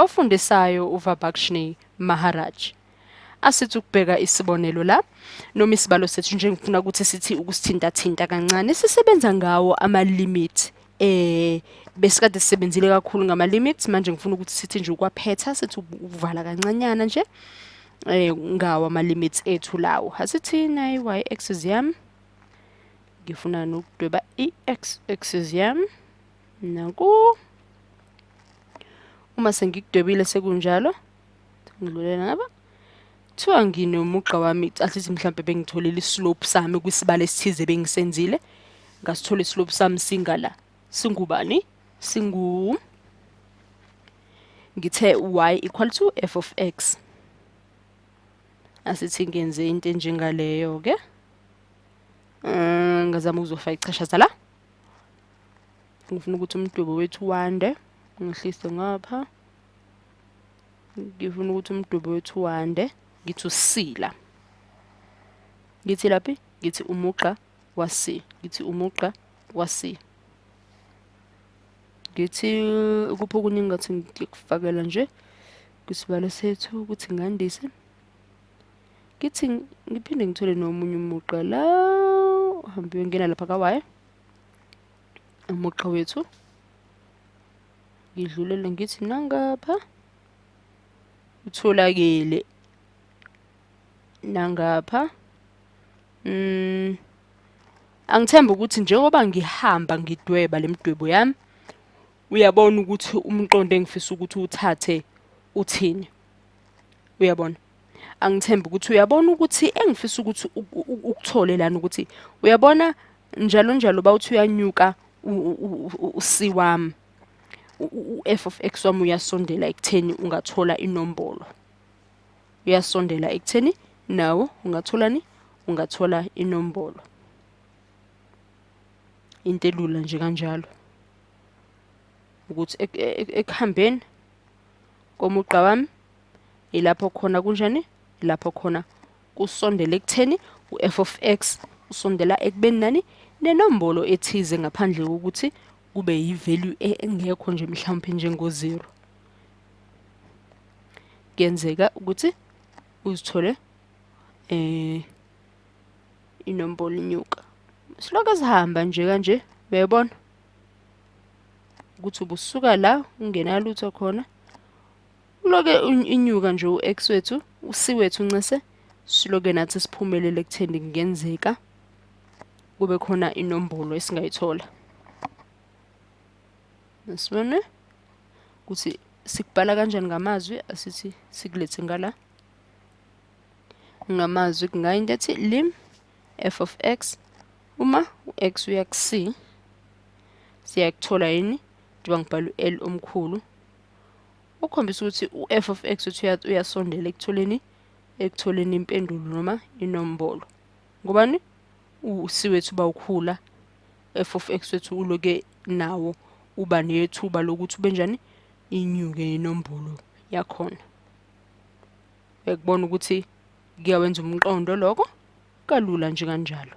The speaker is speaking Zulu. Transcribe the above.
ofundisayo uVibhakshini Maharaj. Asithi ukubheka isibonelo la noma isibalo sethu nje ngifuna ukuthi sithi ukusithinta kancane sisebenza ngawo ama-limit besikade sisebenzile kakhulu ngama-limits manje ngifuna ukuthi sithi nje ukwaphetha sithi ukuvala kancanyana nje ngawo ama-limits ethu lawo. Asithi na i-y axis yami ngifuna nokudweba i-x axis yami naku uma sengikudwebile sekunjalo ngidlulela ngaba kuthiwa nginomugqa wami asithi mhlambe bengitholile islope sami kwisibalo esithize bengisenzile ngasithola islope sami singala singubani ngithe y equal to f of x. Asithi ngenze into enjengaleyo ke ngazama ukuzofaka ichashaza la ngifuna ukuthi umdwebo wethu wande ngihlise ngapha ngifuna ukuthi umdwebo wethu wande ngithi c la ngithi laphi ngithi umugqa wa c ngithi kupho kuningi ngathi ngikufakela nje kwisibalo sethu ukuthi ngandise ngithi ngiphinde ngithole nomunye umugqa la uhambe uyongena lapha kawaye umugqa wethu ngidlulele ngithi nangapha utholakele nangapha angithemba ukuthi njengoba ngihamba ngidweba lemidwebo yami uyabona ukuthi umqondo engifisa ukuthi uthathe uthini uyabona angithemba ukuthi uyabona ukuthi engifisa ukuthi ukuthole lana ukuthi uyabona njalo bawuthi uyanyuka uc wami f of x wami uyasondela ekutheni ungathola inombolo uyasondela ekutheni nawo ungathola inombolo into elula nje kanjalo ukuthi ekuhambeni komugqa wami ilapho khona kunjani lapho khona kusondela ekutheni u-f of x usondela ekubeni nani nenombolo ethize ngaphandle kokuthi kube yi-value engekho nje mhlawumbe njengo-0 kuyenzeka ukuthi uzithole inombolo inyuka siloke sihamba nje kanje uyabona ukuthi ubusuka la ungena lutho khona uloke inyuka nje u-x wethu u-c wethu ncese siloke nathi siphumelele ekutheni kungenzeka kube khona inombolo esingayithola. Nasibone ukuthi sikubhala kanjani ngamazwi asithi sikulethe ngala ngamazwi kungayinto ethi lim f of x uma u-x uya ku-c siyakuthola yini njengoba ngibhala u-L omkhulu ukhombisa ukuthi u-f of x wethu uyasondela ekutholeni impendulo noma inombolo ngobani u-c wethu bawukhula f of x wethu uloke nawo uba nethuba lokuthi ubenjani inyuke inombolo yakhona ekubona ukuthi kuyawenza umqondo lokho kalula nje kanjalo.